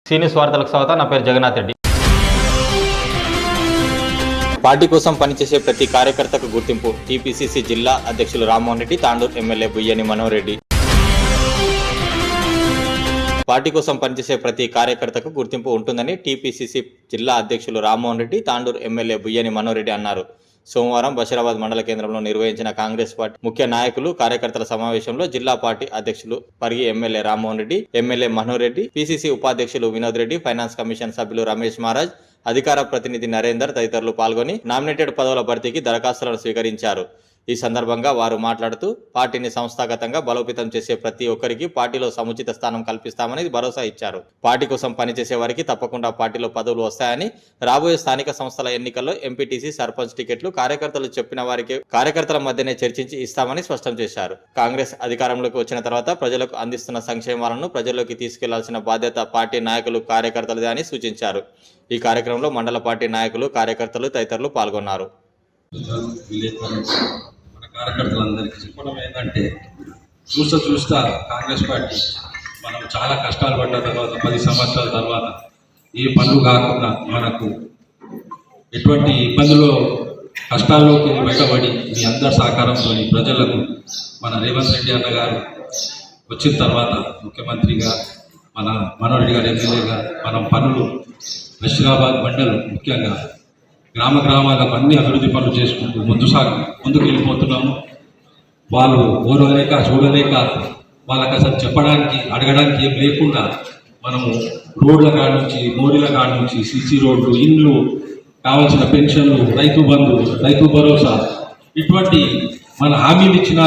సీనియస్ వార్తలకు స్వాగతం. నా పేరు జగన్నాథ్ రెడ్డి. పార్టీ కోసం పనిచేసే ప్రతి కార్యకర్తకు గుర్తింపు. టీపీసీసీ జిల్లా అధ్యక్షులు రామ్మోహన్ రెడ్డి, తాండూరు ఎమ్మెల్యే బుయ్యని మనోహర్ రెడ్డి. పార్టీ కోసం పనిచేసే ప్రతి కార్యకర్తకు గుర్తింపు ఉంటుందని టీపీసీసీ జిల్లా అధ్యక్షులు రామ్మోహన్ రెడ్డి, తాండూరు ఎమ్మెల్యే బుయ్యని మనోహర్ రెడ్డి అన్నారు. సోమవారం బషీరాబాద్ మండల కేంద్రంలో నిర్వహించిన కాంగ్రెస్ పార్టీ ముఖ్య నాయకులు కార్యకర్తల సమావేశంలో జిల్లా పార్టీ అధ్యక్షులు Parigi MLA Rammohan Reddy, MLA Manohar Reddy, PCC ఉపాధ్యక్షులు వినోద్ రెడ్డి, ఫైనాన్స్ కమిషన్ సభ్యులు రమేష్ మహారాజ్, అధికార ప్రతినిధి నరేందర్ తదితరులు పాల్గొని నామినేటెడ్ పదవుల భర్తీకి దరఖాస్తులను స్వీకరించారు. ఈ సందర్భంగా వారు మాట్లాడుతూ పార్టీని సంస్థాగతంగా బలోపేతం చేసే ప్రతి ఒక్కరికి పార్టీలో సముచిత స్థానం కల్పిస్తామని భరోసా ఇచ్చారు. పార్టీ కోసం పనిచేసే వారికి తప్పకుండా పార్టీలో పదవులు వస్తాయని, రాబోయే స్థానిక సంస్థల ఎన్నికల్లో ఎంపీటీసీ, సర్పంచ్ టికెట్లు కార్యకర్తలు చెప్పిన వారికి కార్యకర్తల మధ్యనే చర్చించి ఇస్తామని స్పష్టం చేశారు. కాంగ్రెస్ అధికారంలోకి వచ్చిన తర్వాత ప్రజలకు అందిస్తున్న సంక్షేమాలను ప్రజల్లోకి తీసుకెళ్లాల్సిన బాధ్యత పార్టీ నాయకులు, కార్యకర్తలదే అని సూచించారు. ఈ కార్యక్రమంలో మండల పార్టీ నాయకులు, కార్యకర్తలు తదితరులు పాల్గొన్నారు. కార్యకర్తలందరికీ చెప్పడం ఏంటంటే, చూస్తా కాంగ్రెస్ పార్టీ మనం చాలా కష్టాలు పడ్డ తర్వాత 10 సంవత్సరాల తర్వాత ఏ పనులు కాకుండా మనకు ఎటువంటి ఇబ్బందులు కష్టాల్లోకి బయటపడి మీ అందరి సహకారంతో ప్రజలకు మన రేవంత్ రెడ్డి అన్న గారు వచ్చిన తర్వాత ముఖ్యమంత్రిగా, మన మనోహర్ రెడ్డి గారు ఎమ్మెల్యేగా మనం పనులు బషీరాబాద్ మండలం ముఖ్యంగా గ్రామాలకు అన్ని అభివృద్ధి పనులు చేసుకుంటూ ముందుకు వెళ్ళిపోతున్నాము. వాళ్ళు ఓరలేక చూడలేక వాళ్ళకి అసలు చెప్పడానికి, అడగడానికి ఏం లేకుండా మనము రోడ్ల కాడ నుంచి, మోరీల కాడ నుంచి సీసీ రోడ్లు, ఇండ్లు, కావాల్సిన పెన్షన్లు, రైతు బంధు, రైతు భరోసా, ఇటువంటి మన హామీలు ఇచ్చిన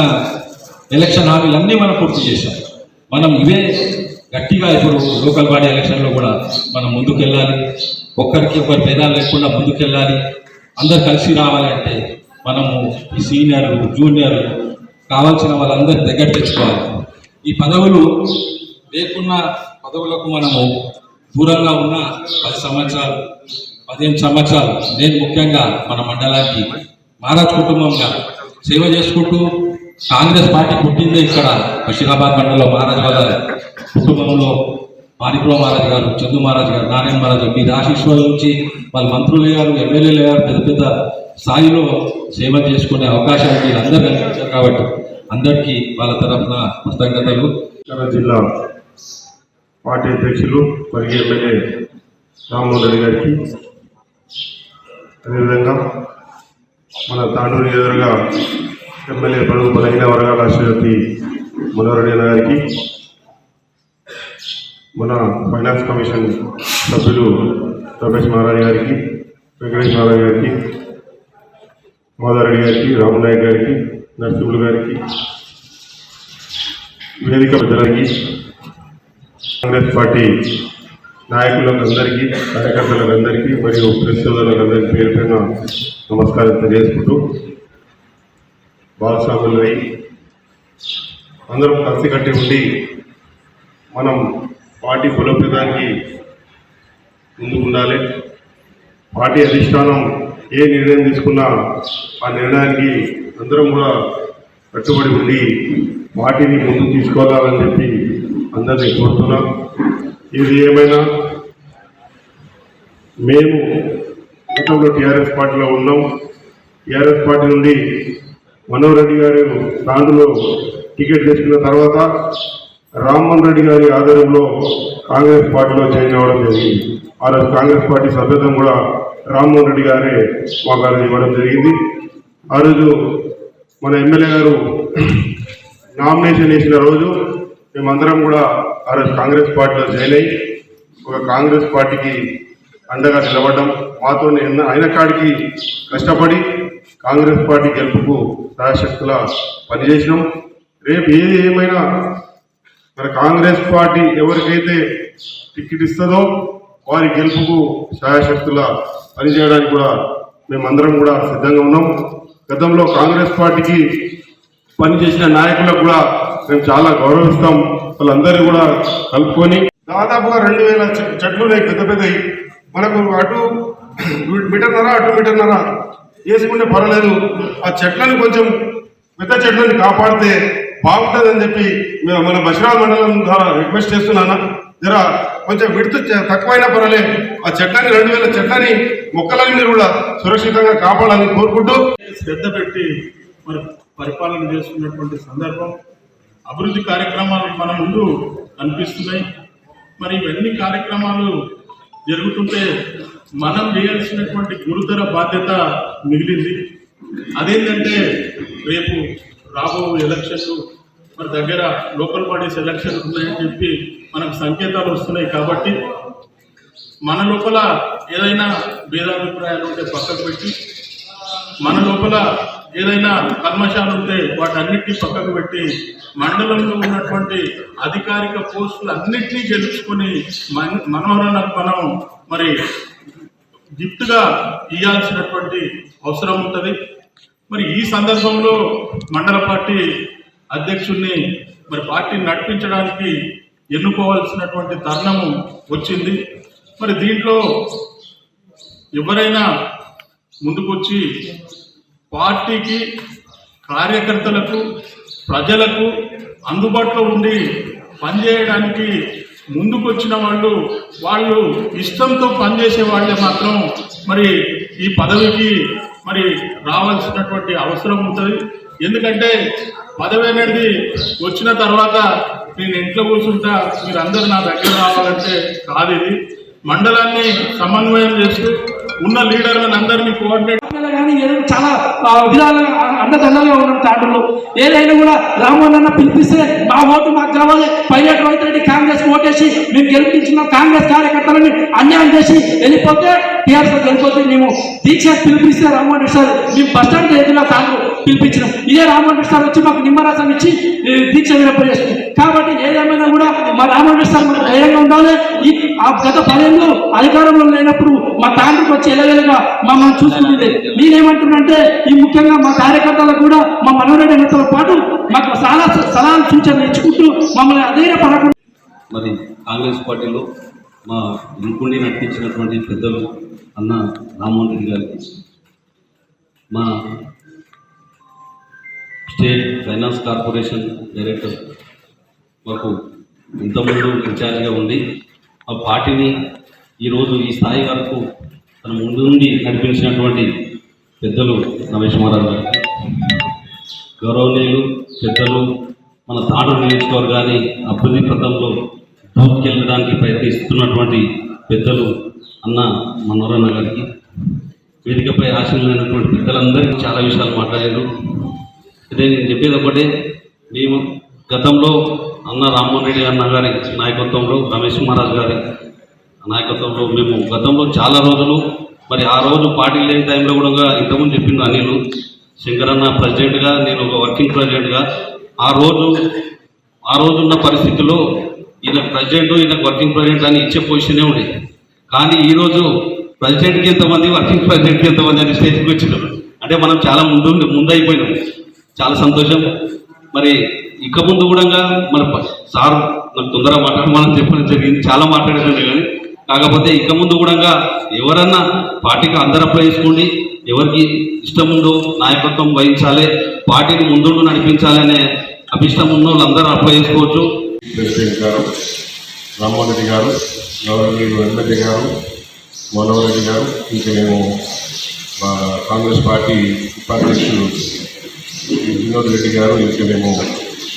ఎలక్షన్ హామీలన్నీ మనం పూర్తి చేశాం. మనం ఇవే గట్టిగా ఇప్పుడు లోకల్ బాడీ ఎలక్షన్లో కూడా మనం ముందుకెళ్ళాలి. ఒక్కరికి ఒకరి భేదాలు లేకుండా ముందుకెళ్ళాలి. అందరు కలిసి రావాలంటే మనము ఈ సీనియర్లు, జూనియర్లు కావాల్సిన వాళ్ళందరి దగ్గర తెచ్చుకోవాలి. ఈ పదవులు లేకున్న పదవులకు మనము దూరంగా ఉన్న 10 సంవత్సరాలు, 15 సంవత్సరాలు నేను ముఖ్యంగా మన మండలానికి మహారాజ్ కుటుంబంగా సేవ చేసుకుంటూ, కాంగ్రెస్ పార్టీ పుట్టిందే ఇక్కడ బషీరాబాద్ మండలంలో మహారాజ్ వాళ్ళ కుటుంబంలో మాణిక్రావు మహారాజ్ గారు, చందు మహారాజ్ గారు, నారాయణ మహారాజ్ గారు, మీ ఆశీస్సుల నుంచి వాళ్ళు మంత్రులు అయ్యారు, ఎమ్మెల్యేలు అయ్యారు, పెద్ద పెద్ద స్థాయిలో సేవ చేసుకునే అవకాశాలు వీళ్ళందరూ కల్పించారు. కాబట్టి అందరికీ వాళ్ళ తరఫున కృతజ్ఞతలు. జిల్లా పార్టీ అధ్యక్షులు పరిగి ఎమ్మెల్యే రామ్మోహన్ రెడ్డి గారికి, అదేవిధంగా మన తాండూరు ఎదురుగా ఎమ్మెల్యే బడుగు బలహీన వర్గాల శ్రీమతి మనోహర్ రెడ్డి గారికి, మన ఫైనాన్స్ కమిషన్ సభ్యులు రమేష్ మహారాజ్ గారికి, వెంకటేష్ మహారాజ్ గారికి, మాధవరెడ్డి గారికి, రామనాయక్ గారికి, నరసింహులు గారికి, వేదిక ప్రజలకి, కాంగ్రెస్ పార్టీ నాయకులకు అందరికీ, కార్యకర్తలకు అందరికీ మరియు ప్రెస్ సోదరులకు అందరికీ పేరు పైన నమస్కారం తెలియజేసుకుంటూ, భాగస్వాములై అందరం కలిసికట్టి ఉండి మనం పార్టీ బలోపేతానికి ముందుకు ఉండాలి. పార్టీ అధిష్టానం ఏ నిర్ణయం తీసుకున్నా ఆ నిర్ణయానికి అందరం కూడా కట్టుబడి ఉండి పార్టీని ముందుకు తీసుకోవాలని చెప్పి అందరినీ కోరుతున్నాం. ఇది ఏమైనా మేము గతంలో టీఆర్ఎస్ పార్టీలో ఉన్నాం. టీఆర్ఎస్ పార్టీ నుండి మనోహర్ రెడ్డి గారు తాండూరులో టికెట్ తీసుకున్న తర్వాత రామ్మోహన్ రెడ్డి గారి ఆధ్వర్యంలో కాంగ్రెస్ పార్టీలో జాయిన్ అవ్వడం జరిగింది. ఆ రోజు కాంగ్రెస్ పార్టీ సభ్యత్వం కూడా రామ్మోహన్ రెడ్డి గారే మాకు ఇవ్వడం జరిగింది. ఆ రోజు మన ఎమ్మెల్యే గారు నామినేషన్ వేసిన రోజు మేమందరం కూడా ఆ రోజు కాంగ్రెస్ పార్టీలో జాయిన్ అయ్యి ఒక కాంగ్రెస్ పార్టీకి అండగా నిలబడ్డం. మాతో అయిన కాడికి కష్టపడి కాంగ్రెస్ పార్టీ గెలుపుకు శాయశక్తులా పనిచేసినాం. రేపు ఏది ఏమైనా మన కాంగ్రెస్ పార్టీ ఎవరికైతే టికెట్ ఇస్తుందో వారి గెలుపుకు శాయశక్తులా పనిచేయడానికి కూడా మేమందరం కూడా సిద్ధంగా ఉన్నాం. గతంలో కాంగ్రెస్ పార్టీకి పనిచేసిన నాయకులకు కూడా మేము చాలా గౌరవిస్తాం. వాళ్ళందరూ కూడా కలుపుకొని దాదాపుగా 2000 చెట్లు ఉన్నాయి, పెద్ద పెద్దవి. మనకు అటు మీటర్నరా అటు మీటర్నరా వేసుకుంటే పర్వాలేదు. ఆ చెట్లను కొంచెం పెద్ద చెట్లను కాపాడితే బాగుంటుందని చెప్పి మన బషీరాబాద్ మండలం ద్వారా రిక్వెస్ట్ చేస్తున్నాను. జర కొంచెం విడుతు తక్కువైనా పర్వాలే, ఆ చట్టాన్ని 2000 చట్టాన్ని మొక్కలని మీరు కూడా సురక్షితంగా కాపాడాలని కోరుకుంటూ శ్రద్ధ పెట్టి మరి పరిపాలన చేస్తున్నటువంటి సందర్భం, అభివృద్ధి కార్యక్రమాలు మన ముందు కనిపిస్తున్నాయి. మరి ఇవన్నీ కార్యక్రమాలు జరుగుతుంటే మనం చేయాల్సినటువంటి గురుతర బాధ్యత మిగిలింది. అదేంటంటే రేపు రాబో ఎలక్షన్లు మరి దగ్గర లోకల్ బాడీస్ ఎలక్షన్లు ఉన్నాయని చెప్పి మనకు సంకేతాలు వస్తున్నాయి. కాబట్టి మన లోపల ఏదైనా భేదాభిప్రాయాలు ఉంటే పక్కకు పెట్టి, మన లోపల ఏదైనా కల్మషాలు ఉంటే వాటన్నిటినీ పక్కకు పెట్టి మండలంలో ఉన్నటువంటి అధికారిక పోస్టులు అన్నింటినీ గెలుచుకొని మనోహరణకు మనం మరి గిఫ్ట్గా ఇవ్వాల్సినటువంటి అవసరం ఉంటుంది. మరి ఈ సందర్భంలో మండల పార్టీ అధ్యక్షుడిని మరి పార్టీని నడిపించడానికి ఎన్నుకోవాల్సినటువంటి తరుణము వచ్చింది. మరి దీంట్లో ఎవరైనా ముందుకొచ్చి పార్టీకి, కార్యకర్తలకు, ప్రజలకు అందుబాటులో ఉండి పనిచేయడానికి ముందుకొచ్చిన వాళ్ళు ఇష్టంతో పనిచేసే వాళ్ళే మాత్రం మరి ఈ పదవికి మరి రావాల్సినటువంటి అవసరం ఉంటుంది. ఎందుకంటే పదవి అనేది వచ్చిన తర్వాత నేను ఇంట్లో కూర్చుంటా మీరందరూ నా దగ్గర రావాలంటే కాదు. ఇది మండలాన్ని సమన్వయం చేస్తూ ఉన్న లీడర్లను అందరినీ కోఆర్డినేట్ కానీ చాలా విధాలుగా అండదండలుగా ఉన్నాం. తాండ్రులు ఏదైనా కూడా రామ్మోహన్ అన్న పిలిపిస్తే మా ఓటు మాకు కావాలి, పైలట్ రోహిత్ రెడ్డి కాంగ్రెస్ ఓటేసి మేము గెలిపించిన కాంగ్రెస్ కార్యకర్తలని అన్యాయం చేసి వెళ్ళిపోతే టీఆర్ఎస్ వెళ్ళిపోతే మేము దీక్ష పిలిపిస్తే రామ్మోహన్ రెడ్డి సార్ మేము బస్టాండ్ ఎదురుగా తాండ్రు పిలిపించినాం. ఇదే రామ్మోహన్ రెడ్డి సార్ వచ్చి మాకు నిమ్మరసం ఇచ్చి దీక్ష విరపజేస్తుంది. కాబట్టి ఏదేమైనా కూడా మా రామ్మోహన్ రెడ్డి సార్ మనకు ధైర్యంగా ఉండాలి. గత 10 ఏళ్ళు అధికారంలో లేనప్పుడు మా తాండ్రుకు వచ్చి ఎలవేలుగా మమ్మల్ని చూసుకునేది. నేనేమంటున్నానంటే ఈ ముఖ్యంగా మా కార్యకర్తలకు కూడా మా మనోరెడ్డి అన్నతో పాటు మాకు చాలా సలహాలు సూచనలు ఇచ్చుకుంటూ మమ్మల్ని అధైర్యపడకుండా మరి కాంగ్రెస్ పార్టీలో మా ఇంకుండి నడిపించినటువంటి పెద్దలు అన్న రామ్మోహన్ రెడ్డి గారికి, మా స్టేట్ ఫైనాన్స్ కార్పొరేషన్ డైరెక్టర్ మాకు ఇంతకుముందు ఇన్ఛార్జిగా ఉండి ఆ పార్టీని ఈరోజు ఈ స్థాయి వరకు తన ముందు నుండి నడిపించినటువంటి పెద్దలు రమేష్ మహారాజ్ గారికి, గౌరవనీయులు పెద్దలు మన తాండ్రు నియోజకవర్గాన్ని అభివృద్ధి పథంలో దూసుకెళ్ళడానికి ప్రయత్నిస్తున్నటువంటి పెద్దలు అన్న మనోహరన్న గారికి, వేదికపై ఆశీనులైనటువంటి పెద్దలందరికీ చాలా విషయాలు మాట్లాడారు. అదే నేను చెప్పేది ఒకటే, మేము గతంలో అన్న రామ్మోహన్ రెడ్డి అన్న గారి నాయకత్వంలో, రమేష్ మహారాజ్ గారి నాయకత్వంలో మేము గతంలో చాలా రోజులు మరి ఆ రోజు పార్టీ లేని టైంలో కూడా ఇంతకుముందు చెప్పిండు అనిల్ శంకరన్న ప్రెసిడెంట్గా, నేను ఒక వర్కింగ్ ప్రెసిడెంట్గా ఆ రోజున్న పరిస్థితుల్లో ఈయన ప్రెసిడెంట్, ఈయనకు వర్కింగ్ ప్రెసిడెంట్ అని ఇచ్చే పొజిషనే ఉండేది. కానీ ఈరోజు ప్రెసిడెంట్కి ఎంతమంది, వర్కింగ్ ప్రెసిడెంట్కి ఎంతమంది అని స్టేజ్కి వచ్చినారు. అంటే మనం చాలా ముందైపోయినాం. చాలా సంతోషం. మరి ఇక ముందు కూడా మన సార్ నాకు తొందరగా మాట్లాడమని చెప్పడం జరిగింది, చాలా మాట్లాడేదండి. కానీ కాకపోతే ఇక ముందు కూడా ఎవరన్నా పార్టీకి అందరూ అప్లై చేసుకోండి, ఎవరికి ఇష్టం ఉందో నాయకత్వం వహించాలి, పార్టీని ముందుండు నడిపించాలి అనే అభిష్టం ఉన్న వాళ్ళందరూ అప్లై చేసుకోవచ్చు. ప్రెసిడెంట్ గారు రామ్మోహన్ రెడ్డి గారు, గౌరవనీయులు ఎమ్మెల్యే గారు, మనోహర్ రెడ్డి గారు, ఇంకా మేము మా కాంగ్రెస్ పార్టీ ఉపాధ్యక్షులు వినోద్ రెడ్డి గారు, ఇంకా మేము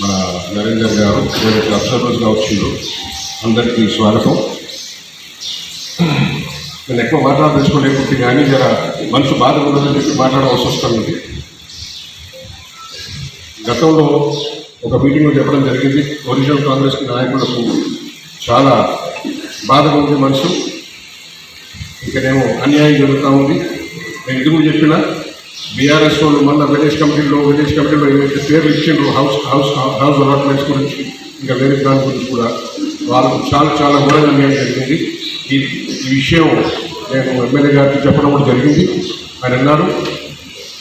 మన నరేందర్ గారు, అబ్జర్వర్స్గా వచ్చిండ్రు, అందరికీ స్వాగతం. నేను ఎక్కువ మాట్లాడదలుచుకోలేకపోతే కానీ జర మనసు బాధ ఉన్నదని చెప్పి మాట్లాడవలసి వస్తుంది. గతంలో ఒక మీటింగ్లో చెప్పడం జరిగింది, ఒరిజినల్ కాంగ్రెస్ నాయకులకు చాలా బాధగా ఉంది మనసు, ఇకనేమో అన్యాయం జరుగుతూ ఉంది. నేను ఇది కూడా చెప్పిన బీఆర్ఎస్ వాళ్ళు మళ్ళీ విలేజ్ కమిటీలో ఏవైతే పేర్లు ఇచ్చిండ్రు హౌస్ అలాట్మెంట్స్ గురించి, ఇంకా వేరే దాని గురించి కూడా వాళ్ళకు చాలా ఘోరంగా అన్యాయం జరిగింది. ఈ విషయం నేను ఎమ్మెల్యే గారికి చెప్పడం కూడా జరిగింది. ఆయన అన్నారు,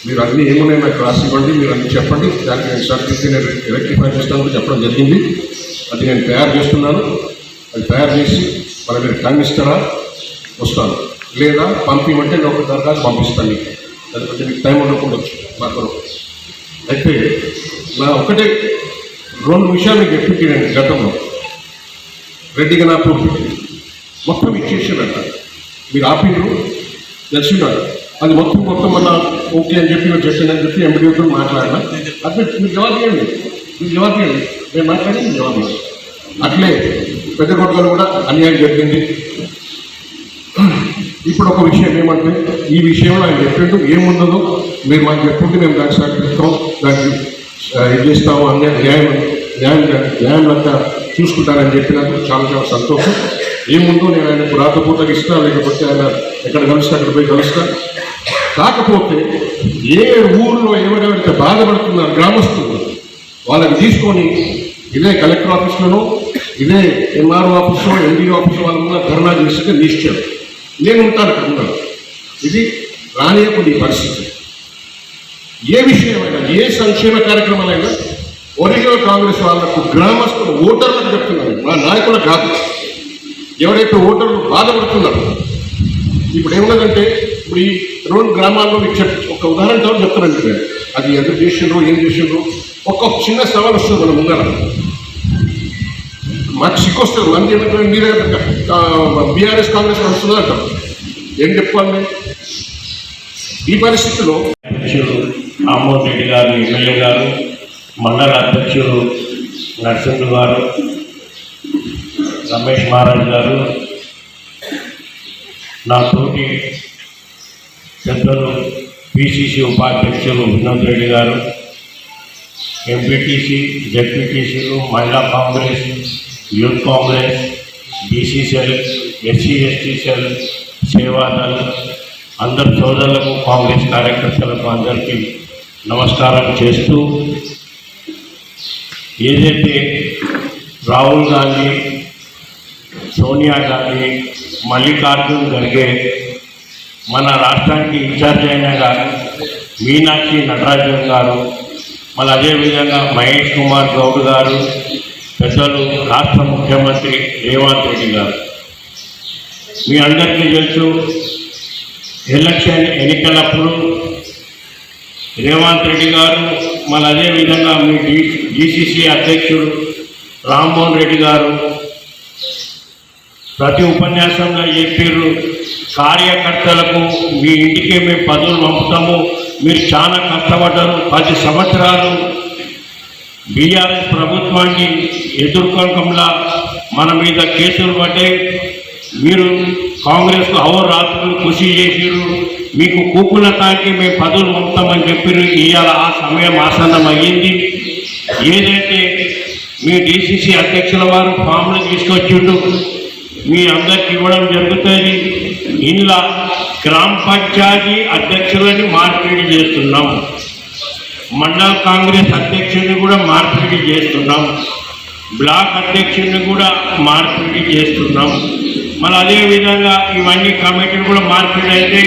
మీరు అన్నీ ఏమున్నాయి నాకు రాసి ఇవ్వండి, మీరు అన్నీ చెప్పండి, దానికి నేను సర్టిఫికేట్ నేను రెక్టిఫై చేస్తాను కూడా చెప్పడం జరిగింది. అది నేను తయారు చేస్తున్నాను. అది తయారు చేసి మరి మీరు టైం ఇస్తారా, వస్తాను, లేదా పంపించమంటే నేను ఒక దరఖాస్తు పంపిస్తాను మీకు. దానికంటే మీకు టైం ఉండకపోవచ్చు మాకు. అయితే నా ఒకటే 2 విషయాలు మీకు చెప్పించానండి గతంలో. రెడ్డిగా నాకు మొత్తం ఇచ్చేసారంట, మీరు ఆపిండ్రు తెలిసినాడు అది మొత్తం మళ్ళీ ఓకే అని చెప్పి మీరు చెప్పానని చెప్పి ఎంపీతో మాట్లాడినా అది మీరు జవాబు ఇవ్వండి, నేను మాట్లాడి మీరు జవాబు ఇవ్వండి. అట్లే పెద్ద కొట్టలు కూడా అన్యాయం జరిగింది. ఇప్పుడు ఒక విషయం ఏమంటే, ఈ విషయంలో ఆయన చెప్పిండు ఏముండదు, మీరు మాకు చెప్పుంటే మేము దానికి సహకరిస్తాం, దానికి ఇది చేస్తాము, న్యాయం అంతా చూసుకుంటానని చెప్పినందుకు చాలా సంతోషం. ఏముందో నేను ఆయనకు రాకపోతే ఇస్తా, లేకపోతే ఆయన ఎక్కడ కలుస్తా అక్కడ పోయి కలుస్తా. కాకపోతే ఏ ఊళ్ళో ఎవరెవరైతే బాధపడుతున్నారు గ్రామస్తులు వాళ్ళని తీసుకొని ఇదే కలెక్టర్ ఆఫీస్లోనో ఇదే ఎంఆర్ఓ ఆఫీస్లో ఎండిఓ ఆఫీస్లో వాళ్ళ ధర్నా చేస్తే నిశ్చయం నేను ఉంటాను అక్కడ ఉన్నాను. ఇది రానియకుండా ఈ పరిస్థితి. ఏ విషయమైనా ఏ సంక్షేమ కార్యక్రమాలైనా ఒరిజినల్ కాంగ్రెస్ వాళ్ళకు గ్రామస్తులు ఓటర్లకు చెప్తున్నారు, మా నాయకులకు కాదు. ఎవరైతే ఓటర్లు బాధపడుతున్నారు, ఇప్పుడు ఏమున్నదంటే ఇప్పుడు ఈ 2 గ్రామాల్లో మీకు ఒక ఉదాహరణ చెప్తానండి. అది ఎందుకు చేసిండ్రు ఏం చేసిండ్రు ఒక చిన్న సవాల్ వస్తుంది మన ముందర. మాకు సిక్కొస్తారు మంది ఏమంటారు, మీరే బీఆర్ఎస్ కాంగ్రెస్ వస్తుందా అంటారు. ఏం చెప్పాలి ఈ పరిస్థితిలో? అధ్యక్షుడు రామ్మోహన్ రెడ్డి గారు, ఎమ్మెల్యే గారు, మండల అధ్యక్షుడు నరసింహ గారు, రమేష్ మహారాజ్ గారు, నా తోటి పెద్దలు పిసిసి ఉపాధ్యక్షులు వినోద్ రెడ్డి గారు, ఎంపీటీసీ జెడ్పీటీసీలు, మహిళా Congress, youth Congress, BC cell, SC ST cell, Seva Dal, అందరు సోదరులకు, కాంగ్రెస్ కార్యకర్తలకు అందరికీ నమస్కారం చేస్తూ, ఏదైతే రాహుల్ గాంధీ, సోనియా గాంధీ, మల్లికార్జున్ ఖర్గే, మన రాష్ట్రానికి ఇన్ఛార్జ్ అయిన గారు మీనాక్షి నటరాజన్ గారు, మళ్ళీ అదేవిధంగా మహేష్ కుమార్ గౌడ్ గారు, పెద్దలు రాష్ట్ర ముఖ్యమంత్రి రేవంత్ రెడ్డి గారు. మీ అందరికీ తెలుసు, ఎలక్షన్ ఎన్నికలప్పుడు రేవంత్ రెడ్డి గారు, మళ్ళీ అదేవిధంగా మీ డిసిసి అధ్యక్షుడు రామ్మోహన్ రెడ్డి గారు ప్రతి ఉపన్యాసంలో చెప్పారు, కార్యకర్తలకు మీ ఇంటికి మేము పదవులు పంపుతాము, మీరు చాలా కష్టపడ్డారు, 10 సంవత్సరాలు బీఆర్ఎస్ ప్రభుత్వాన్ని ఎదుర్కోకుండా మన మీద కేసులు పడ్డాయి, మీరు కాంగ్రెస్కు అహోరాత్రులు కృషి చేసారు, మీకు కూకులతానికి మేము పదవులు పంపుతామని చెప్పారు. ఇవాళ ఆ సమయం ఆసన్నం అయ్యింది. ఏదైతే మీ డిసిసి అధ్యక్షుల వారు ఫామ్లు తీసుకొచ్చిండు, మీ అందరికి ఇవ్వడం జరుగుతుంది. ఇంట్లో గ్రామ పంచాయతీ అధ్యక్షులని మార్పిడి చేస్తున్నాం, మండల కాంగ్రెస్ అధ్యక్షుడిని కూడా మార్పిడి చేస్తున్నాం, బ్లాక్ అధ్యక్షుడిని కూడా మార్పిడి చేస్తున్నాం. మళ్ళీ అదేవిధంగా ఇవన్నీ కమిటీలు కూడా మార్పిడి అయితే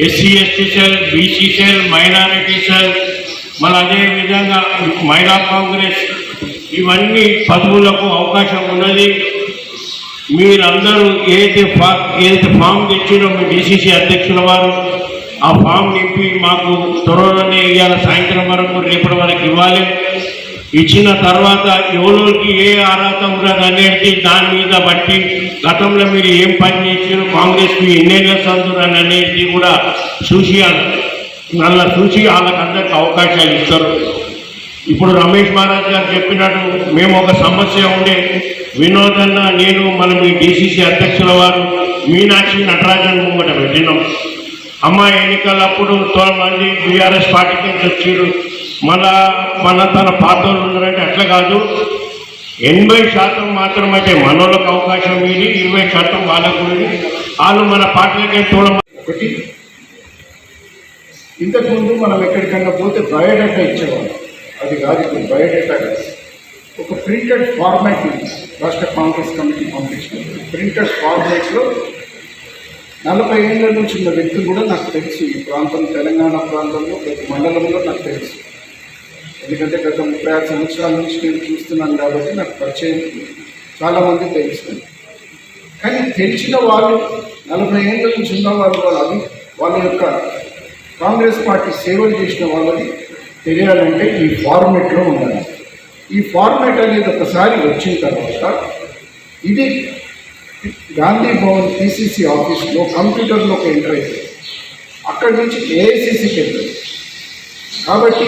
SC ST cell, BC cell, minority cell, మళ్ళీ అదేవిధంగా మహిళా కాంగ్రెస్, ఇవన్నీ పదవులకు అవకాశం ఉన్నది. మీరందరూ ఏదైతే ఫామ్ తెచ్చినో మీ డిసిసి అధ్యక్షుల వారు ఆ ఫామ్ నింపి మాకు త్వరలోనే ఇవాళ సాయంత్రం వరకు రేపటి వరకు ఇవ్వాలి. ఇచ్చిన తర్వాత ఎవరికి ఏ అర్హత ఉన్నది అనేది దాని మీద బట్టి గతంలో మీరు ఏం పని చేసారు, కాంగ్రెస్కి ఎన్నేళ్ళ సందురని అనేది కూడా చూసి వాళ్ళకందరికి అవకాశాలు ఇస్తారు. ఇప్పుడు రమేష్ మహారాజ్ గారు చెప్పినట్టు మేము ఒక సమస్య ఉండే వినోదన్న నేను మన మీ డిసిసి అధ్యక్షుల వారు మీనాక్షి నటరాజన్ ముంగట పెట్టినాం. అమ్మాయి ఎన్నికలప్పుడు 12 మంది బీఆర్ఎస్ పార్టీకి వచ్చారు, మన తన పాత్రలు ఉన్నారంటే అట్లా కాదు. 80% మాత్రమైతే మనోళ్ళకి అవకాశం ఇది, 20% వాళ్ళకు వాళ్ళు మన పార్టీలకే ఒకటి, ఇంతకుముందు మనం ఎక్కడికన్నా పోతే బయోడేటా ఇచ్చేవాళ్ళం, అది కాదు ఇప్పుడు బయోడేటా కాదు, ఒక ప్రింటెడ్ ఫార్మాట్ రాష్ట్ర కాంగ్రెస్ కమిటీ పంపించిన ప్రింటెడ్ ఫార్మాట్లో 40 ఏళ్ళ నుంచి ఉన్న వ్యక్తులు కూడా నాకు తెలుసు. ఈ ప్రాంతం తెలంగాణ ప్రాంతంలో ప్రతి మండలంలో నాకు తెలుసు, ఎందుకంటే గత 36 సంవత్సరాల నుంచి నేను చూస్తున్నాను కాబట్టి నాకు పరిచయం చాలామంది తెలుస్తుంది. కానీ తెలిసిన వాళ్ళు 40 ఏళ్ళ నుంచి ఉన్న వాళ్ళ యొక్క కాంగ్రెస్ పార్టీ సేవలు చేసిన వాళ్ళని తెలియాలంటే ఈ ఫార్మేట్లో ఉండాలి. ఈ ఫార్మేట్ అనేది ఒకసారి వచ్చిన తర్వాత ఇది గాంధీ భవన్ పిసిసి ఆఫీస్లో కంప్యూటర్లోకి ఎంటర్ అవుతుంది, అక్కడి నుంచి ఏఐసిసికి వెళ్తుంది. కాబట్టి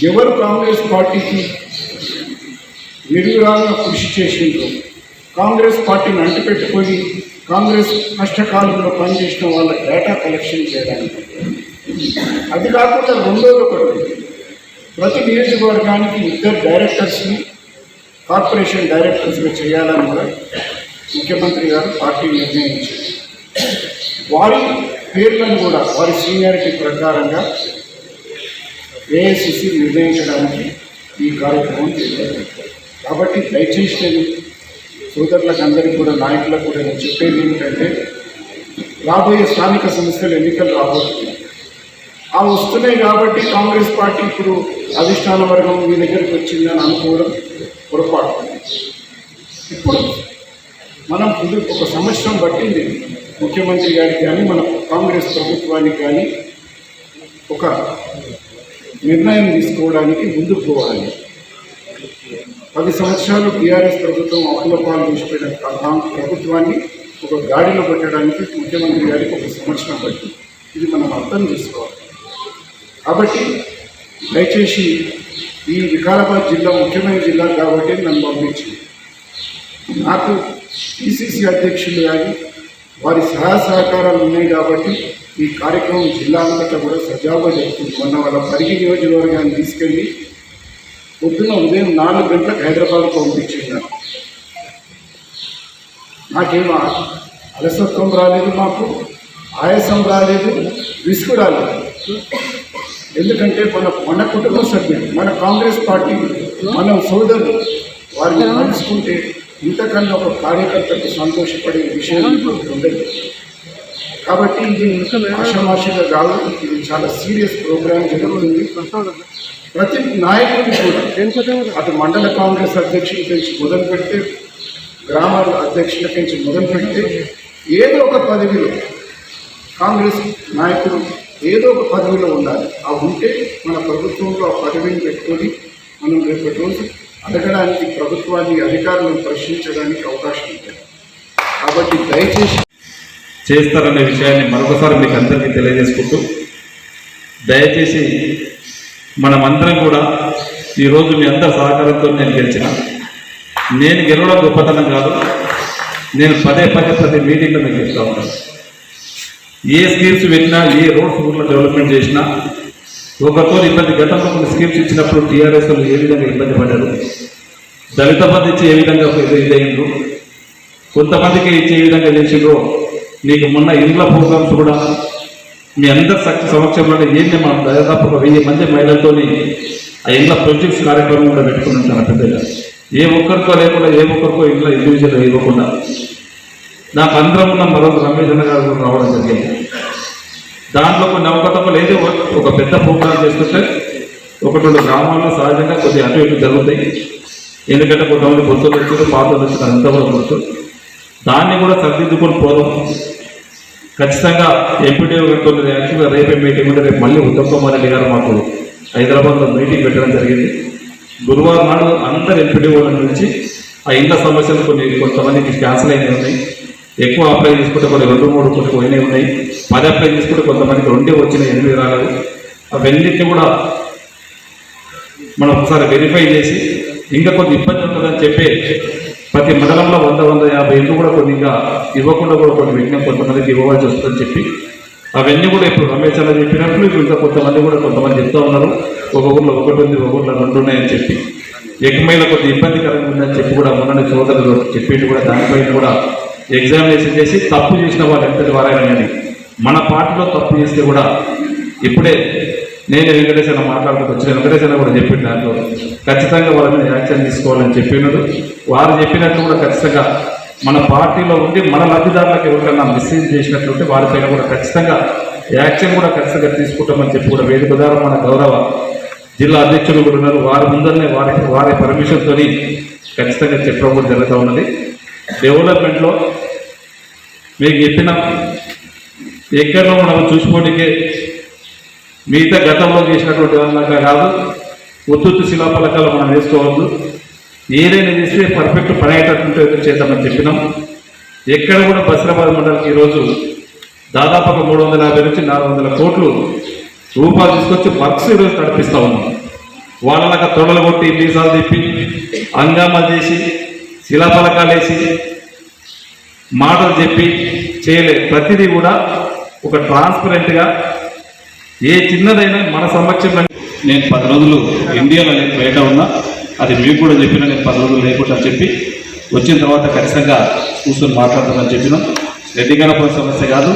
ఎవరు కాంగ్రెస్ పార్టీకి నిర్విరాగా కృషి చేసిండ్రో, కాంగ్రెస్ పార్టీని అంటిపెట్టుకొని కాంగ్రెస్ కష్టకాలంలో పనిచేసిన వాళ్ళ డేటా కలెక్షన్ చేయడానికి, అది కాకుండా రెండోది ఒకటి, ప్రతి నియోజకవర్గానికి 2 డైరెక్టర్స్ని కార్పొరేషన్ డైరెక్టర్స్గా చేయాలని కూడా ముఖ్యమంత్రి గారు పార్టీ నిర్ణయించారు. వారి పేర్లను కూడా వారి సీనియారిటీ ప్రకారంగా ఏఐసిసి నిర్ణయించడానికి ఈ కార్యక్రమం చేపట్టారు. కాబట్టి దయచేసి నేను సోదరులకు అందరికీ కూడా, నాయకులకు కూడా నేను చెప్పేది ఏమిటంటే, రాబోయే స్థానిక సంస్థల ఎన్నికలు రాబోతున్నాయి. ఆ వస్తున్నాయి కాబట్టి కాంగ్రెస్ పార్టీ ఇప్పుడు అధిష్టాన వర్గం మీ దగ్గరికి వచ్చిందని అనుకోవడం పొరపాటు. ఇప్పుడు మనం ఒక సంవత్సరం పట్టింది ముఖ్యమంత్రి గారికి కానీ మన కాంగ్రెస్ ప్రభుత్వానికి కానీ ఒక నిర్ణయం తీసుకోవడానికి ముందుకు పోవాలి. 10 సంవత్సరాలు టీఆర్ఎస్ ప్రభుత్వం అప్పులపాలు చేసిపోయిన ప్రభుత్వాన్ని ఒక గాడిలో పెట్టడానికి ముఖ్యమంత్రి గారికి 1 సంవత్సరం పట్టింది. ఇది మనం అర్థం చేసుకోవాలి. కాబట్టి దయచేసి ఈ వికారాబాద్ జిల్లా ముఖ్యమైన జిల్లా కాబట్టి నన్ను పంపించింది. నాకు పిసిసి అధ్యక్షులు కానీ వారి సహాయ సహకారాలు ఉన్నాయి కాబట్టి ఈ కార్యక్రమం జిల్లా అంతటా కూడా సజావుగా జరుగుతుంది. మొన్న వాళ్ళ పరిగి నియోజకవర్గాన్ని తీసుకెళ్ళి పొద్దున్న ఉదయం 4 గంటలకు హైదరాబాద్కు పంపించారు. నాకేమో అలసత్వం రాలేదు, మాకు ఆయాసం రాలేదు, విసుగు రాలేదు. ఎందుకంటే మన కుటుంబ సభ్యులు, మన కాంగ్రెస్ పార్టీ, మన సోదరులు వారిని కలుసుకుంటే ఇంతకన్నా ఒక కార్యకర్తకు సంతోషపడే విషయం ఉండదు. కాబట్టి ఇది ఆషామాషిగా కాదు, ఇది చాలా సీరియస్ ప్రోగ్రాం జరుగుతుంది. ప్రతి నాయకుడిని కూడా అటు మండల కాంగ్రెస్ అధ్యక్షుల నుంచి మొదలు పెడితే, గ్రామాల అధ్యక్షుల నుంచి మొదలు పెడితే, ఏదో ఒక పదవిలో కాంగ్రెస్ నాయకుడు ఏదో ఒక పదవిలో ఉండాలి. ఆ ఉంటే మన ప్రభుత్వంలో ఆ పదవిని పెట్టుకొని మనం రేపటి రోజు అడగడానికి, ప్రభుత్వాన్ని అధికారులను ప్రశ్నించడానికి అవకాశం ఉంటుంది. కాబట్టి దయచేసి చేస్తారనే విషయాన్ని మరొకసారి మీకు అందరికీ తెలియజేసుకుంటూ, దయచేసి మనమందరం కూడా ఈరోజు మీ అందరి సహకారంతో నేను గెలిచిన, నేను గెలవడం గొప్పతనం కాదు, నేను పదే ప్రతి మీటింగ్లో మీకు చెప్తా ఉంటాను. ఏ స్కీమ్స్ పెట్టినా, ఏ రోడ్స్ ఊర్లో డెవలప్మెంట్ చేసినా, ఒకరితో ఇబ్బంది, గతంలో కొన్ని స్కీమ్స్ ఇచ్చినప్పుడు టీఆర్ఎస్ ఏ విధంగా ఇబ్బంది పడ్డారు, దళిత బంధు ఇచ్చి ఏ విధంగా ఇదైండ్రు, కొంతమందికి ఇచ్చి ఏ విధంగా చేసిండ్రో, నీకు మొన్న ఇండ్ల ప్రోగ్రామ్స్ కూడా మీ అందరి సమక్షంలోనే ఏంటి, మనం దాదాపు 1000 మంది మహిళలతోని ఆ ఇండ్ల ప్రొజెక్ట్స్ కార్యక్రమం కూడా పెట్టుకున్నాం చాలా పెద్దగా. ఏ ఒక్కరితో లేకుండా, ఏ ఒక్కరికో ఇంట్లో ఇండివిజువల్ ఇవ్వకుండా నాకు అందరం ఉన్న మరో రమేష్ అన్న గారు కూడా రావడం జరిగింది. దాంట్లో కొన్ని అవకతవకలు ఏదో ఒక పెద్ద ప్రోగ్రాం చేస్తుంటే 1-2 గ్రామాల్లో సహజంగా కొద్దిగా అటు ఇటు జరుగుతాయి. ఎందుకంటే కొంతమంది బొత్తులు వచ్చారు, పాతలు వచ్చారు, అంతా కూడా గుర్తు. దాన్ని కూడా సరిదిద్దుకొని పోదాం. ఖచ్చితంగా ఎంపీడీఓ గారితో యాక్చువల్గా రేపే మీటింగ్ ఉంటే, రేపు మళ్ళీ ఉత్తమ్ కుమార్ రెడ్డి గారు మాకు హైదరాబాద్లో మీటింగ్ పెట్టడం జరిగింది. గురువారం నాడు అందరు ఎంపీడీఓల నుంచి ఆ ఇండ్ల సమస్యలు కొంతమందికి క్యాన్సిల్ అయినవి ఉన్నాయి, ఎక్కువ అప్లై చేసుకుంటే కొన్ని 2-3 కొన్ని పోయినవి ఉన్నాయి, 10 అప్లై చేసుకుంటే కొంతమందికి 2 వచ్చినాయి, 8 రాలేదు. అవన్నిటిని కూడా మనం ఒకసారి వెరిఫై చేసి, ఇంకా కొన్ని ఇబ్బంది ఉంటుందని చెప్పి ప్రతి మండలంలో 100-150 ఇళ్ళు కూడా కొన్ని ఇంకా ఇవ్వకుండా కూడా కొన్ని విజ్ఞానం కొంతమందికి ఇవ్వవలసి వస్తుందని చెప్పి, అవన్నీ కూడా ఇప్పుడు రమేష్ అన్న చెప్పినట్లు ఇంకా కొంతమంది చెప్తా ఉన్నారు, ఒక ఊర్లో 1 ఉంది, ఒక ఊర్లో 2 ఉన్నాయని చెప్పి, ఎక్మైలో కొద్ది ఇబ్బందికరంగా ఉందని చెప్పి కూడా మొన్న సోదరులు చెప్పేది కూడా దానిపైన కూడా ఎగ్జామినేషన్ చేసి, తప్పు చేసిన వాళ్ళు ఎంతటి వారైనా కానీ మన పార్టీలో తప్పు చేస్తే కూడా, ఇప్పుడే నేను వెంకటేశ్వర మాట్లాడుతూ వచ్చిన వెంకటేశ్వర కూడా చెప్పిన దాంట్లో ఖచ్చితంగా వాళ్ళ మీద యాక్షన్ తీసుకోవాలని చెప్పినారు. వారు చెప్పినట్లు కూడా ఖచ్చితంగా మన పార్టీలో ఉండి మన లబ్ధిదారులకు ఎవరికైనా మిస్యూజ్ చేసినట్లుంటే వారిపైన కూడా ఖచ్చితంగా యాక్షన్ కూడా ఖచ్చితంగా తీసుకుంటామని చెప్పి కూడా వేదిక ద్వారా మన గౌరవ జిల్లా అధ్యక్షులు కూడా ఉన్నారు. వారి ముందరనే వారి పర్మిషన్తో ఖచ్చితంగా చెప్పడం కూడా జరుగుతూ ఉన్నది. డెవలప్మెంట్లో మీకు చెప్పిన ఎక్కడో మనం చూసుకోవడానికి మిగతా గతంలో చేసినటువంటి వాళ్ళగా కాదు, ఉత్తుత్తు శిలాఫలకాలు మనం వేసుకోవద్దు. ఏదైనా చేస్తే పర్ఫెక్ట్ పని అయ్యేటట్టు చేద్దామని చెప్పినాం. ఎక్కడ కూడా బసిరాబాద్ మండలికి ఈరోజు దాదాపుగా 350 నుంచి 400 కోట్లు రూపాయలు తీసుకొచ్చి వర్క్స్ ఈరోజు నడిపిస్తూ ఉన్నాం. వాళ్ళలాగా తొడలు కొట్టి మీసాలు తిప్పి హంగామాలు చేసి శిలాఫలకాలు వేసి మాటలు చెప్పి చేయలేదు. ప్రతిదీ కూడా ఒక ట్రాన్స్పరెంట్గా ఏ చిన్నదైనా మన సమక్షంలో. నేను 10 రోజులు ఇండియాలో నేను బయట ఉన్నా, అది మీకు కూడా చెప్పినా. నేను 10 రోజులు లేకుండా చెప్పి వచ్చిన తర్వాత ఖచ్చితంగా కూర్చొని మాట్లాడతానని చెప్పినాం. రెడ్డిగణపురం సమస్య కాదు,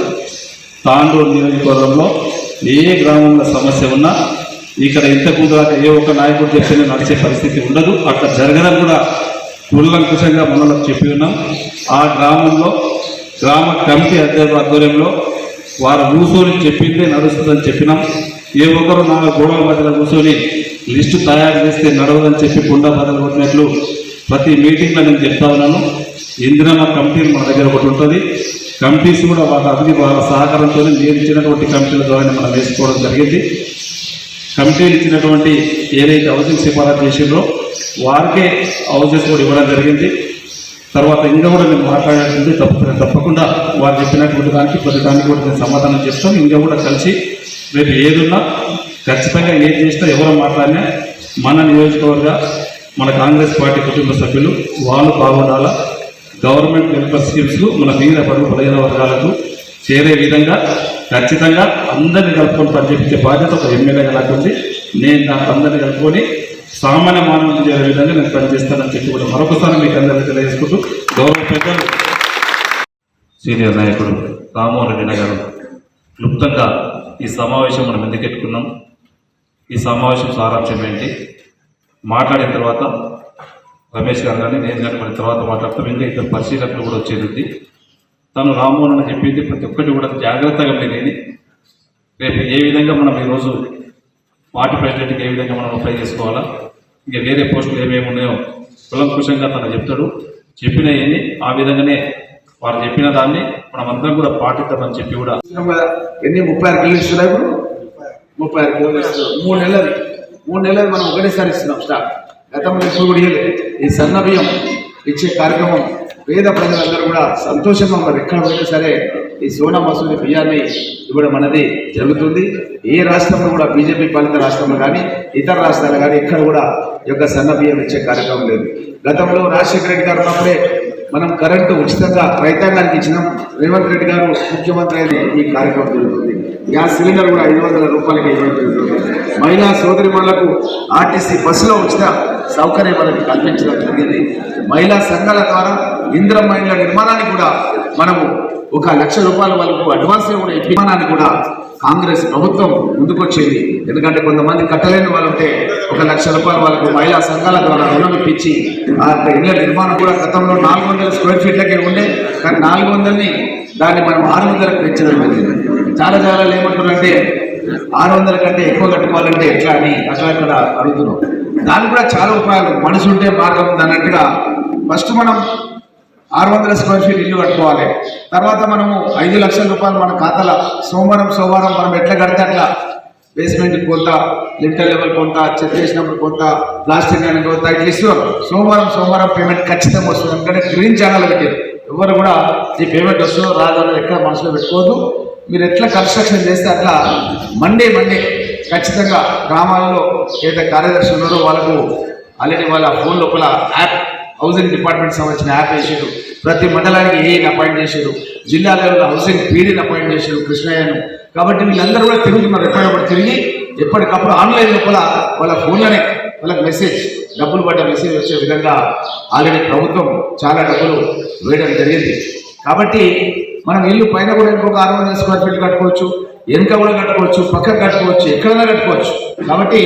తాండూరు నియోజకవర్గంలో ఏ గ్రామంలో సమస్య ఉన్నా ఇక్కడ ఇంతకుముందు దాకా ఏ ఒక్క నాయకుడు చెప్తేనే నడిచే పరిస్థితి ఉండదు. అట్లా జరగదని కూడా కూలంకుశంగా మనలో చెప్పి ఉన్నాం. ఆ గ్రామంలో గ్రామ కమిటీ అధ్యక్షుల ఆధ్వర్యంలో వారు కూర్చొని చెప్పిందే నడుస్తుందని చెప్పినాం. ఏ ఒక్కరు 4 గోడల మధ్యలో కూర్చొని లిస్టు తయారు చేస్తే నడవదని చెప్పి కుండా బదులు కొట్టినట్లు ప్రతి మీటింగ్లో నేను చెప్తా ఉన్నాను. ఇందిరమ్మ కమిటీలు మన దగ్గర ఒకటి ఉంటుంది. కమిటీస్ కూడా వాళ్ళ సహకారంతో నేను ఇచ్చినటువంటి కమిటీల ద్వారా మనం వేసుకోవడం జరిగింది. కమిటీలు ఇచ్చినటువంటి ఏదైతే హౌసింగ్ సిఫారసు చేసిందో వారికే హౌసెస్ కూడా ఇవ్వడం జరిగింది. తర్వాత ఇంకా కూడా నేను మాట్లాడేది తప్పకుండా వారు చెప్పినటువంటి దానికి ప్రతి దానికి కూడా నేను సమాధానం చేస్తాం. ఇంకా కూడా కలిసి రేపు ఏదున్నా ఖచ్చితంగా ఏది చేసినా ఎవరు మాట్లాడినా మన నియోజకవర్గ మన కాంగ్రెస్ పార్టీ కుటుంబ సభ్యులు వాళ్ళు బాగుండాలా. గవర్నమెంట్ వెల్ఫేర్ స్కీమ్స్ మన బీద పరుగు బలహీన వర్గాలకు చేరే విధంగా ఖచ్చితంగా అందరినీ కలుపుకొని పనిచేపించే బాధ్యత ఒక ఎమ్మెల్యేగా నాకు ఉంది. నేను దానికి అందరినీ కలుపుకొని సామాన్య మానవులు చేరే విధంగా నేను పనిచేస్తానని చెప్పి కూడా మరొకసారి మీకు అందరికీ తెలియజేసుకుంటూ గౌరవ పెద్దలు సీనియర్ నాయకుడు రామ్మోహన్ రెడ్డి గారు క్లుప్తంగా ఈ సమావేశం మనం ఎందుకెట్టుకున్నాం, ఈ సమావేశం సారాంశం ఏంటి మాట్లాడిన తర్వాత రమేష్ గారు కానీ నేను కానీ మన తర్వాత మాట్లాడతాం. ఇంకా ఇద్దరు పరిశీలకులు కూడా వచ్చేది ఉంది. తను రామ్మోహన్ అని చెప్పింది ప్రతి ఒక్కటి కూడా జాగ్రత్తగా వినేది. రేపు ఏ విధంగా మనం ఈరోజు పార్టీ ప్రెసిడెంట్కి ఏ విధంగా మనం అప్లై చేసుకోవాలా, ఇంకా వేరే పోస్టులు ఏమేమి ఉన్నాయో కులంకుశంగా తను చెప్తాడు. చెప్పినవి ఆ విధంగానే వారు చెప్పిన దాన్ని మనం అందరం కూడా పాటిద్దామని చెప్పి కూడా ఎన్ని 36 కిలోలు ఇస్తున్నాయి. ఇప్పుడు 36 కిలోలు ఇస్తున్నాం. 3 నెలలు మనం ఒకటేసారి ఇస్తున్నాం స్టాక్. గతంలో ఇప్పుడు కూడా ఈ సన్న బియ్యం ఇచ్చే కార్యక్రమం పేద ప్రజలందరూ కూడా సంతోషంగా ఉన్నారు. ఎక్కడ పోయినా సరే ఈ సోనా మసూరి బియ్యాన్ని ఇవ్వడం అనేది జరుగుతుంది. ఏ రాష్ట్రంలో కూడా బీజేపీ పాలిత రాష్ట్రంలో కానీ ఇతర రాష్ట్రాలు కానీ ఎక్కడ కూడా ఈ యొక్క సన్న బియ్యం ఇచ్చే కార్యక్రమం లేదు. గతంలో రాజశేఖర రెడ్డి గారు ఉన్నప్పుడే మనం కరెంటు ఉచితంగా రైతాంగానికి ఇచ్చినాం. రేవంత్ రెడ్డి గారు ముఖ్యమంత్రి అయిన ఈ కార్యక్రమం జరుగుతుంది. గ్యాస్ సిలిండర్ కూడా 500 రూపాయలకి ఇవ్వడం జరుగుతుంది. మహిళా సోదరిమణులకు ఆర్టీసీ బస్సులో ఉచిత సౌకర్యం మనకి కల్పించడం జరిగింది. మహిళా సంఘాల ద్వారా ఇందిరమ్మ ఇళ్ల నిర్మాణానికి కూడా మనము 1 లక్ష రూపాయల వరకు అడ్వాన్స్ కూడా నిర్మాణాన్ని కూడా కాంగ్రెస్ ప్రభుత్వం ముందుకొచ్చింది. ఎందుకంటే కొంతమంది కట్టలేని వాళ్ళు ఉంటే 1 లక్ష రూపాయల వాళ్ళకు మహిళా సంఘాల ద్వారా రుణం ఇప్పించి ఆ ఇళ్ల నిర్మాణం కూడా గతంలో 400 స్క్వేర్ ఫీట్లకే ఉండే, కానీ 400ని దాన్ని మనం 600కు పెంచడం జరిగింది. చాలా ఏమంటున్నారంటే 600 కంటే ఎక్కువ కట్టుకోవాలంటే ఎట్లా అని అక్కడ అడుగుతున్నాం. దానికి కూడా చాలా ఉపాయాలు, మనసు ఉంటే మార్గం ఉంది అన్నట్టుగా ఫస్ట్ మనం 600 స్క్వేర్ ఫీట్ ఇల్లు కట్టుకోవాలి. తర్వాత మనము 5 లక్షల రూపాయలు మన ఖాతాలో సోమవారం మనం ఎట్లా కడితే అట్లా బేస్మెంట్ కొంత, లింటర్ లెవెల్ కొంత, చెత్త వేసినప్పుడు కొంత, ప్లాస్టిక్ అని కొంత ఇట్లా ఇస్తున్నాం. సోమవారం పేమెంట్ ఖచ్చితంగా వస్తుంది. ఎందుకంటే గ్రీన్ ఛానల్ పెట్టారు. ఎవరు కూడా ఈ పేమెంట్ వస్తుందో రాదో ఎక్కడ మనసులో పెట్టుకోవద్దు. మీరు ఎట్లా కన్స్ట్రక్షన్ చేస్తే అట్లా మండే ఖచ్చితంగా గ్రామాల్లో ఏదైతే కార్యదర్శి ఉన్నారో వాళ్ళకు ఆల్రెడీ వాళ్ళ ఫోన్ లోపల యాప్, హౌసింగ్ డిపార్ట్మెంట్ సంబంధించిన యాప్ వేసారు. ప్రతి మండలానికి ఏఈని అపాయింట్ చేశారు. జిల్లా లెవెల్లో హౌసింగ్ పీడీని అపాయింట్ చేశారు కృష్ణయ్యను. కాబట్టి వీళ్ళందరూ కూడా తిరుగుతున్నారు. ఎప్పటికప్పుడు తిరిగి ఎప్పటికప్పుడు ఆన్లైన్ లోపల వాళ్ళ ఫోన్లోనే వాళ్ళకి మెసేజ్, డబ్బులు పడ్డ మెసేజ్ వచ్చే విధంగా ఆల్రెడీ ప్రభుత్వం చాలా డబ్బులు వేయడం జరిగింది. కాబట్టి మనం ఇల్లు పైన కూడా ఇంకొక 600 స్క్వేర్ ఫీట్ కట్టుకోవచ్చు, వెనుక కూడా కట్టుకోవచ్చు, పక్కకు కట్టుకోవచ్చు, ఎక్కడైనా కట్టుకోవచ్చు. కాబట్టి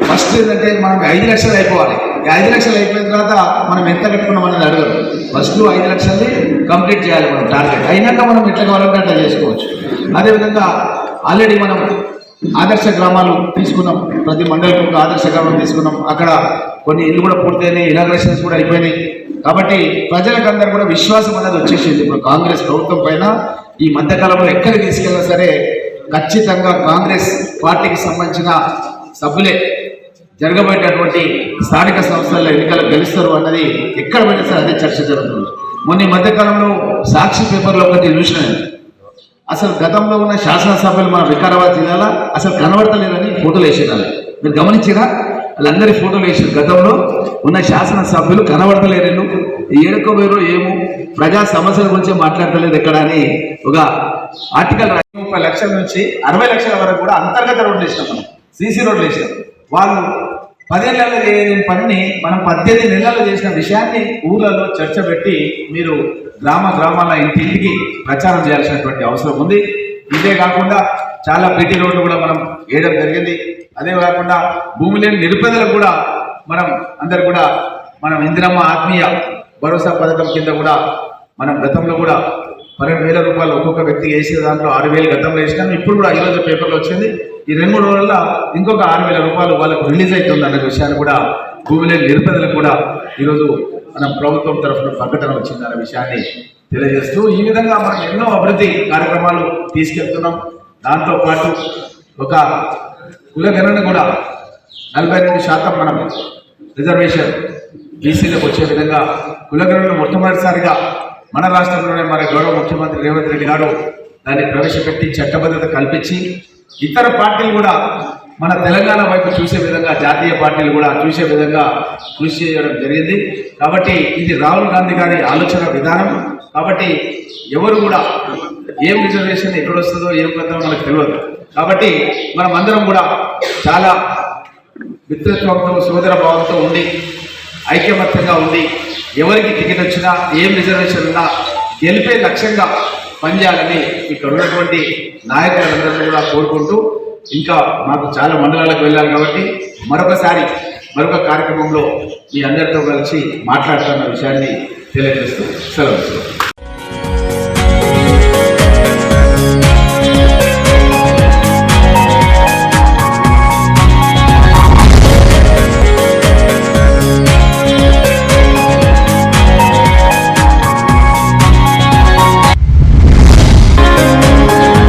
ఫస్ట్ ఏంటంటే మనం 5 లక్షలు అయిపోవాలి. 5 లక్షలు అయిపోయిన తర్వాత మనం ఎంత కట్టుకున్నాం అనేది అడగరు. ఫస్ట్ 5 లక్షల్ని కంప్లీట్ చేయాలి మనం టార్గెట్. అయినాక మనం ఎట్లా కావాలంటే అట్లా చేసుకోవచ్చు. అదేవిధంగా ఆల్రెడీ మనం ఆదర్శ గ్రామాలు తీసుకున్నాం. ప్రతి మండలికి ఒక ఆదర్శ గ్రామం తీసుకున్నాం. అక్కడ కొన్ని ఇల్లు కూడా పూర్తయినాయి, ఇనాగ్రేషన్స్ కూడా అయిపోయినాయి. కాబట్టి ప్రజలకు అందరూ కూడా విశ్వాసం అనేది వచ్చేసింది ఇప్పుడు కాంగ్రెస్ ప్రభుత్వం పైన. ఈ మధ్యకాలంలో ఎక్కడికి తీసుకెళ్ళినా సరే ఖచ్చితంగా కాంగ్రెస్ పార్టీకి సంబంధించిన సభ్యులే జరగబోయేటటువంటి స్థానిక సంస్థల ఎన్నికలు గెలుస్తారు అన్నది ఎక్కడ పోయినా సరే అదే చర్చ జరుగుతుంది. మొన్న ఈ మధ్యకాలంలో సాక్షి పేపర్లో ఒకటి చూసిన, అసలు గతంలో ఉన్న శాసనసభ్యులు మన వికారాబాద్ జిల్లాలో అసలు కనబడతలేదని ఫోటోలు వేసేదాన్ని మీరు గమనించిరా? వాళ్ళందరి ఫోటోలు వేసారు. గతంలో ఉన్న శాసనసభ్యులు కనబడతలేరు, ఏడుకోబోయారో ఏమో, ప్రజా సమస్యల గురించి మాట్లాడతలేదు ఎక్కడ అని ఒక ఆర్టికల్ 30 లక్షల నుంచి 60 లక్షల వరకు కూడా అంతర్గత రోడ్లు వేసినాం, మనం సీసీ రోడ్లు వేసినాం. వాళ్ళు 10 ఏళ్ళలో చేయని పనిని మనం 18 నెలల్లో చేసిన విషయాన్ని ఊళ్ళలో చర్చ పెట్టి మీరు గ్రామాల ఇంటింటికి ప్రచారం చేయాల్సినటువంటి అవసరం ఉంది. ఇదే కాకుండా చాలా బీటీ రోడ్లు కూడా మనం వేయడం జరిగింది. అదే కాకుండా భూమి లేని నిరుపేదలకు కూడా మనం అందరు కూడా మనం ఇందిరమ్మ ఆత్మీయ భరోసా పథకం కింద కూడా మనం గతంలో కూడా 12,000 రూపాయలు ఒక్కొక్క వ్యక్తి వేసే దాంట్లో 6,000 గతంలో వేసినాం. ఇప్పుడు కూడా ఈరోజు పేపర్లో వచ్చింది, ఈ 2-3 రోజుల్లో ఇంకొక 6,000 రూపాయలు వాళ్ళకు రిలీజ్ అవుతుంది అన్న విషయాన్ని కూడా భూమి లేని నిరుపేదలకు కూడా ఈరోజు మనం ప్రభుత్వం తరఫున ప్రకటన వచ్చిందన్న విషయాన్ని తెలియజేస్తూ ఈ విధంగా మనం ఎన్నో అభివృద్ధి కార్యక్రమాలు తీసుకెళ్తున్నాం. దాంతోపాటు ఒక కులగణన కూడా 42% మనం రిజర్వేషన్ బీసీలకు వచ్చే విధంగా కులగణన మొట్టమొదటిసారిగా మన రాష్ట్రంలోనే మన గౌరవ ముఖ్యమంత్రి రేవంత్ రెడ్డి గారు దాన్ని ప్రవేశపెట్టి చట్టబద్ధత కల్పించి ఇతర పార్టీలు కూడా మన తెలంగాణ వైపు చూసే విధంగా, జాతీయ పార్టీలు కూడా చూసే విధంగా కృషి చేయడం జరిగింది. కాబట్టి ఇది రాహుల్ గాంధీ గారి ఆలోచన విధానం. కాబట్టి ఎవరు కూడా ఏం రిజర్వేషన్ ఎక్కడ వస్తుందో ఏం కథలో మనకు తెలియదు. కాబట్టి మనం అందరం కూడా చాలా మిత్రత్వంతో, సోదర భావంతో ఉండి, ఐక్యమత్యంగా ఉండి, ఎవరికి టికెట్ వచ్చినా ఏం రిజర్వేషన్ ఉన్నా గెలిపే లక్ష్యంగా పనిచేయాలని ఇక్కడ ఉన్నటువంటి నాయకులందరినీ కూడా కోరుకుంటూ, ఇంకా మాకు చాలా మండలాలకు వెళ్ళాలి కాబట్టి మరొక కార్యక్రమంలో మీ అందరితో కలిసి మాట్లాడుతున్న విషయాన్ని తెలియజేస్తూ సెలవు.